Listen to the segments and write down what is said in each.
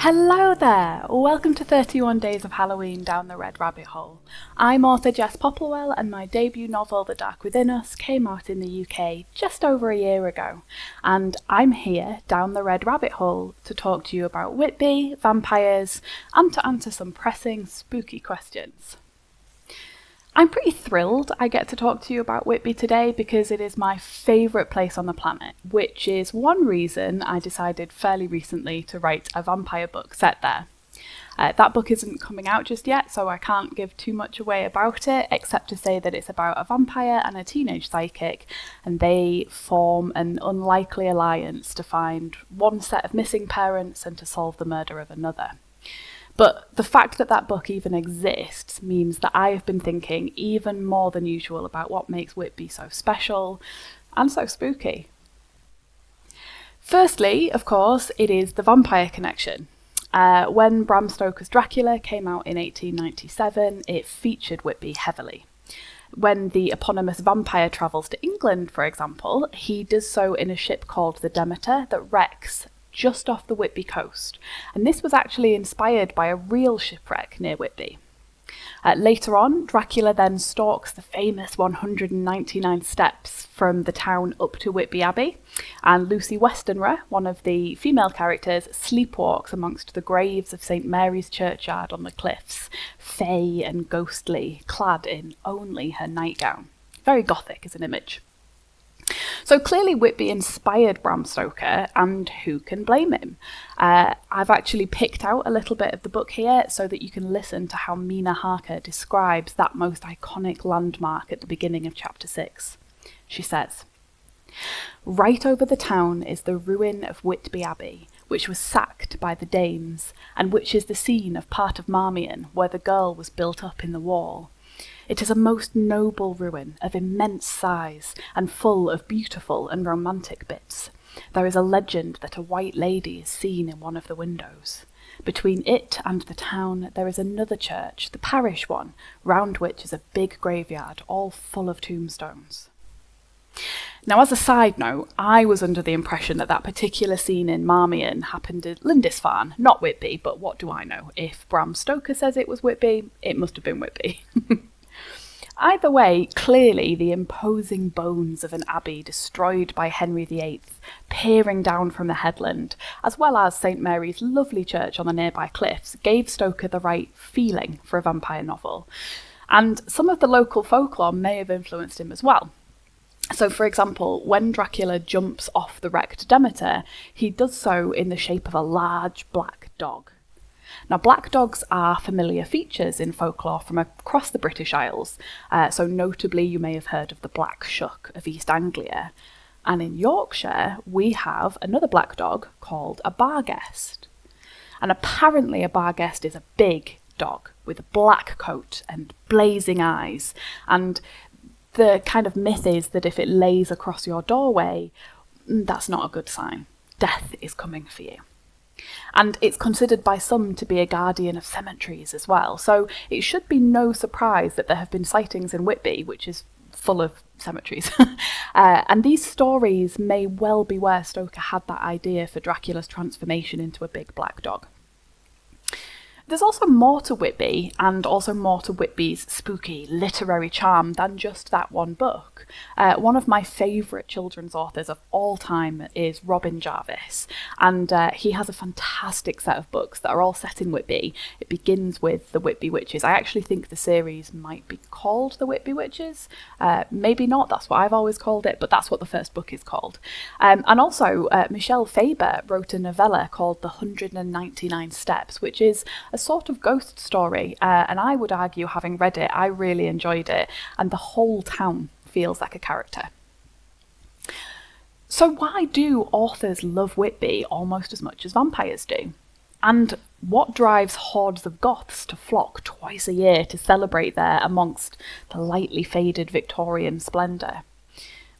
Hello there! Welcome to 31 Days of Halloween Down the Red Rabbit Hole. I'm author Jess Popplewell and my debut novel The Dark Within Us came out in the UK just over a year ago, and I'm here down the Red Rabbit Hole to talk to you about Whitby, vampires, and to answer some pressing, spooky questions. I'm pretty thrilled I get to talk to you about Whitby today because it is my favourite place on the planet, which is one reason I decided fairly recently to write a vampire book set there. That book isn't coming out just yet, so I can't give too much away about it, except to say that it's about a vampire and a teenage psychic, and they form an unlikely alliance to find one set of missing parents and to solve the murder of another. But the fact that that book even exists means that I have been thinking even more than usual about what makes Whitby so special and so spooky. Firstly, of course, it is the vampire connection. When Bram Stoker's Dracula came out in 1897, it featured Whitby heavily. When the eponymous vampire travels to England, for example, he does so in a ship called the Demeter that wrecks just off the Whitby coast, and this was actually inspired by a real shipwreck near Whitby. Later on, Dracula then stalks the famous 199 steps from the town up to Whitby Abbey, and Lucy Westenra, one of the female characters, sleepwalks amongst the graves of St Mary's churchyard on the cliffs, fey and ghostly, clad in only her nightgown. Very gothic as an image. So clearly Whitby inspired Bram Stoker, and who can blame him? I've actually picked out a little bit of the book here so that you can listen to how Mina Harker describes that most iconic landmark at the beginning of chapter 6. She says, "Right over the town is the ruin of Whitby Abbey, which was sacked by the Danes, and which is the scene of part of Marmion, where the girl was built up in the wall. It is a most noble ruin, of immense size, and full of beautiful and romantic bits. There is a legend that a white lady is seen in one of the windows. Between it and the town there is another church, the parish one, round which is a big graveyard, all full of tombstones." Now, as a side note, I was under the impression that that particular scene in Marmion happened at Lindisfarne, not Whitby, but what do I know? If Bram Stoker says it was Whitby, it must have been Whitby. Either way, clearly the imposing bones of an abbey destroyed by Henry VIII, peering down from the headland, as well as St Mary's lovely church on the nearby cliffs, gave Stoker the right feeling for a vampire novel. And some of the local folklore may have influenced him as well. So, for example, when Dracula jumps off the wrecked Demeter, he does so in the shape of a large black dog. Now, black dogs are familiar features in folklore from across the British Isles, so notably you may have heard of the Black Shuck of East Anglia. And in Yorkshire, we have another black dog called a Barguest. And apparently a Barguest is a big dog with a black coat and blazing eyes, and the kind of myth is that if it lays across your doorway, that's not a good sign. Death is coming for you. And it's considered by some to be a guardian of cemeteries as well, so it should be no surprise that there have been sightings in Whitby, which is full of cemeteries. And these stories may well be where Stoker had that idea for Dracula's transformation into a big black dog. There's also more to Whitby, and also more to Whitby's spooky literary charm than just that one book. One of my favourite children's authors of all time is Robin Jarvis, and he has a fantastic set of books that are all set in Whitby. It begins with The Whitby Witches. I actually think the series might be called The Whitby Witches. Maybe not, that's what I've always called it, but that's what the first book is called. And also, Michelle Faber wrote a novella called The 199 Steps, which is a sort of ghost story, and I would argue, having read it, I really enjoyed it, and the whole town feels like a character. So why do authors love Whitby almost as much as vampires do? And what drives hordes of goths to flock twice a year to celebrate there amongst the lightly faded Victorian splendour?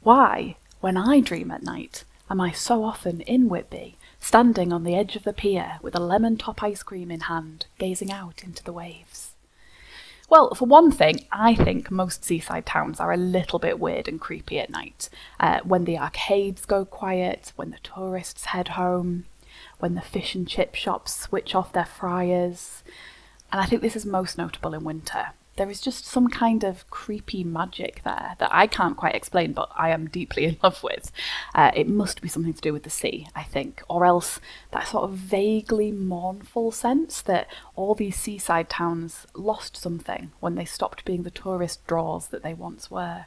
Why, when I dream at night, am I so often in Whitby, standing on the edge of the pier with a lemon top ice cream in hand, gazing out into the waves? Well, for one thing, I think most seaside towns are a little bit weird and creepy at night. When the arcades go quiet, when the tourists head home. when the fish and chip shops switch off their fryers. And I think this is most notable in winter. There is just some kind of creepy magic there that I can't quite explain, but I am deeply in love with. It must be something to do with the sea, I think, or else that sort of vaguely mournful sense that all these seaside towns lost something when they stopped being the tourist draws that they once were.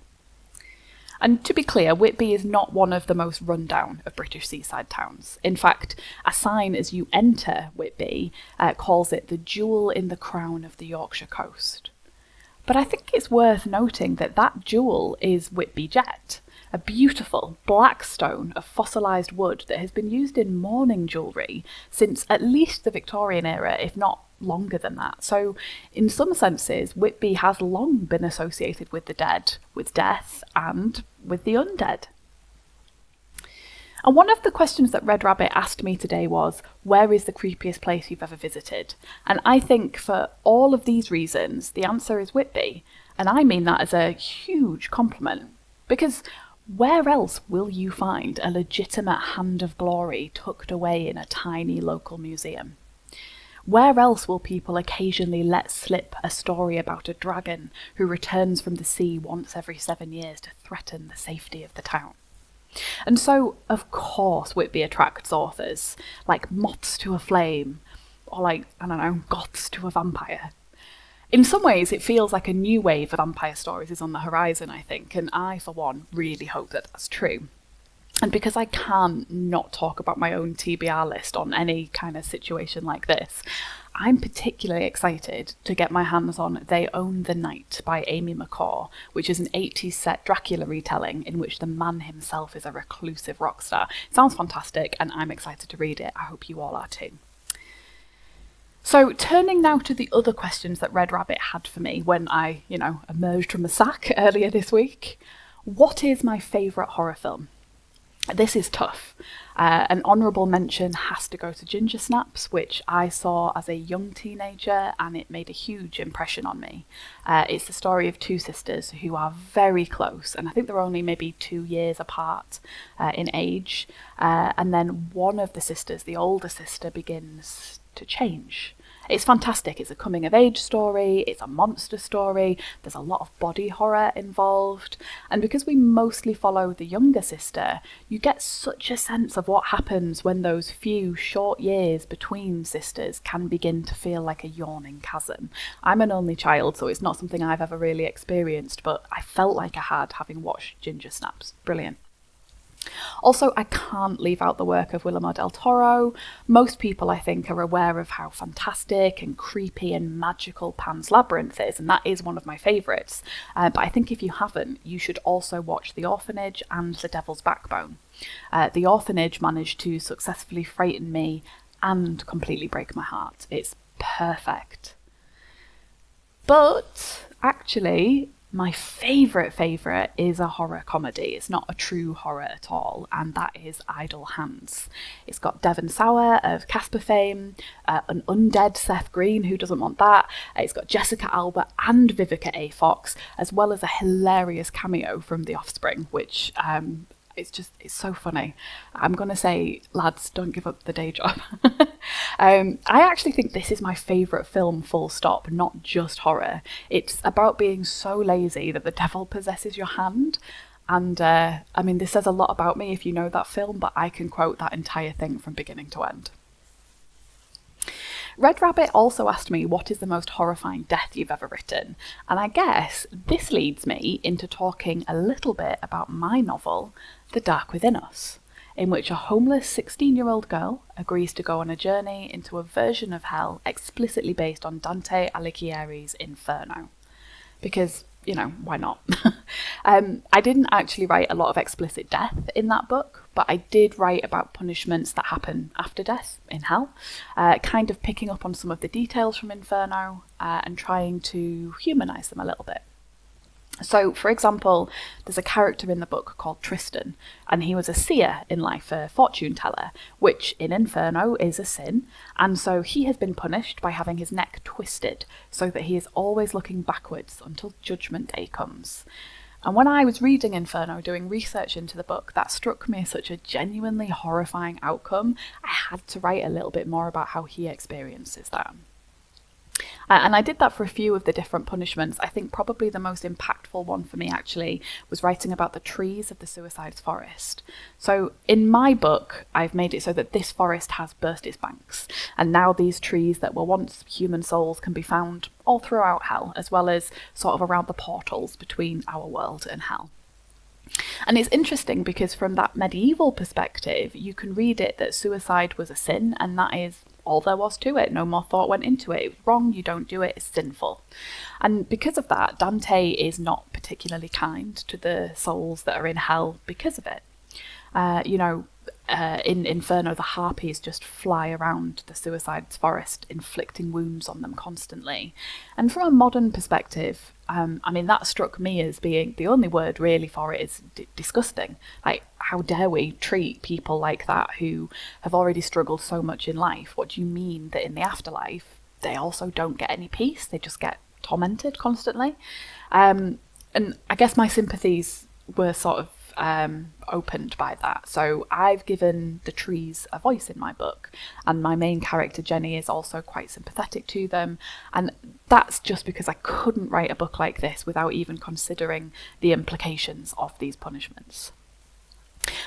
And to be clear, Whitby is not one of the most rundown of British seaside towns. In fact, a sign as you enter Whitby calls it the jewel in the crown of the Yorkshire coast. But I think it's worth noting that that jewel is Whitby jet, a beautiful black stone of fossilised wood that has been used in mourning jewellery since at least the Victorian era, if not longer than that. So in some senses, Whitby has long been associated with the dead, with death, and with the undead. And one of the questions that Red Rabbit asked me today was, where is the creepiest place you've ever visited? And I think for all of these reasons, the answer is Whitby. And I mean that as a huge compliment. Because where else will you find a legitimate hand of glory tucked away in a tiny local museum? Where else will people occasionally let slip a story about a dragon who returns from the sea once every 7 years to threaten the safety of the town? And so, of course, Whitby attracts authors, like moths to a flame, or like, I don't know, goths to a vampire. In some ways, it feels like a new wave of vampire stories is on the horizon, I think, and I, for one, really hope that that's true. And because I can't not talk about my own TBR list on any kind of situation like this, I'm particularly excited to get my hands on They Own the Night by Amy McCaw, which is an 80s set Dracula retelling in which the man himself is a reclusive rock star. It sounds fantastic and I'm excited to read it. I hope you all are too. So turning now to the other questions that Red Rabbit had for me when I, emerged from the sack earlier this week. What is my favourite horror film? This is tough. An honourable mention has to go to Ginger Snaps, which I saw as a young teenager and it made a huge impression on me. It's the story of two sisters who are very close, and I think they're only maybe 2 years apart in age. And then one of the sisters, the older sister, begins to change. It's fantastic. It's a coming of age story, it's a monster story, there's a lot of body horror involved, and because we mostly follow the younger sister, you get such a sense of what happens when those few short years between sisters can begin to feel like a yawning chasm. I'm an only child, so it's not something I've ever really experienced, but I felt like I had, having watched Ginger Snaps. Brilliant. Also, I can't leave out the work of Guillermo del Toro. Most people, I think, are aware of how fantastic and creepy and magical Pan's Labyrinth is, and that is one of my favourites. But I think if you haven't, you should also watch The Orphanage and The Devil's Backbone. The Orphanage managed to successfully frighten me and completely break my heart. It's perfect. But actually, my favourite is a horror comedy. It's not a true horror at all, and that is Idle Hands. It's got Devon Sawa of Casper fame, an undead Seth Green, who doesn't want that. It's got Jessica Alba and Vivica A. Fox, as well as a hilarious cameo from The Offspring, which it's so funny. I'm going to say, lads, don't give up the day job. I actually think this is my favourite film, full stop, not just horror. It's about being so lazy that the devil possesses your hand. And this says a lot about me if you know that film, but I can quote that entire thing from beginning to end. Red Rabbit also asked me what is the most horrifying death you've ever written, and I guess this leads me into talking a little bit about my novel, The Dark Within Us, in which a homeless 16-year-old girl agrees to go on a journey into a version of hell explicitly based on Dante Alighieri's Inferno. Because, why not? I didn't actually write a lot of explicit death in that book, but I did write about punishments that happen after death in hell, kind of picking up on some of the details from Inferno and trying to humanise them a little bit. So, for example, there's a character in the book called Tristan, and he was a seer in life, a fortune teller, which in Inferno is a sin, and so he has been punished by having his neck twisted so that he is always looking backwards until Judgment Day comes. And when I was reading Inferno, doing research into the book, that struck me as such a genuinely horrifying outcome. I had to write a little bit more about how he experiences that. And I did that for a few of the different punishments. I think probably the most impactful one for me actually was writing about the trees of the Suicide's Forest. So in my book, I've made it so that this forest has burst its banks, and now these trees that were once human souls can be found all throughout hell, as well as sort of around the portals between our world and hell. And it's interesting because from that medieval perspective, you can read it that suicide was a sin, and that is all there was to it. No more thought went into it. It was wrong, you don't do it, it's sinful. And because of that, Dante is not particularly kind to the souls that are in hell because of it. In Inferno, the harpies just fly around the Suicide's Forest, inflicting wounds on them constantly. And from a modern perspective, that struck me as being, the only word really for it is disgusting. Like, how dare we treat people like that who have already struggled so much in life? What do you mean that in the afterlife they also don't get any peace? They just get tormented constantly. And I guess my sympathies were sort of opened by that. So I've given the trees a voice in my book, and my main character Jenny is also quite sympathetic to them, and that's just because I couldn't write a book like this without even considering the implications of these punishments.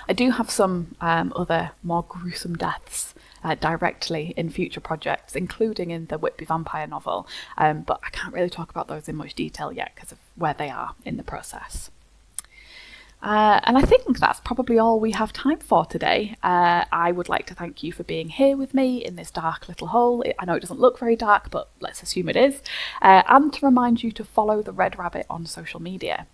I do have some other more gruesome deaths directly in future projects, including in the Whitby vampire novel, but I can't really talk about those in much detail yet because of where they are in the process. And I think that's probably all we have time for today. I would like to thank you for being here with me in this dark little hole. I know it doesn't look very dark, but let's assume it is. And to remind you to follow the Red Rabbit on social media.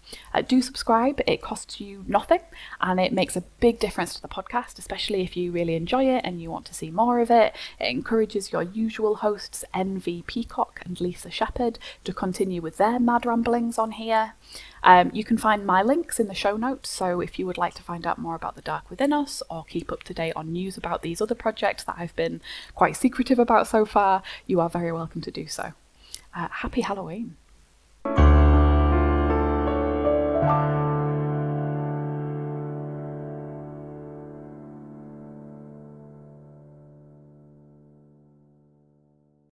Do subscribe, it costs you nothing, and it makes a big difference to the podcast, especially if you really enjoy it and you want to see more of it. It encourages your usual hosts, NV Peacock and Lisa Shepherd, to continue with their mad ramblings on here. You can find my links in the show notes, so if you would like to find out more about the Dark Within Us or keep up to date on news about these other projects that I've been quite secretive about so far, you are very welcome to do so. Happy Halloween!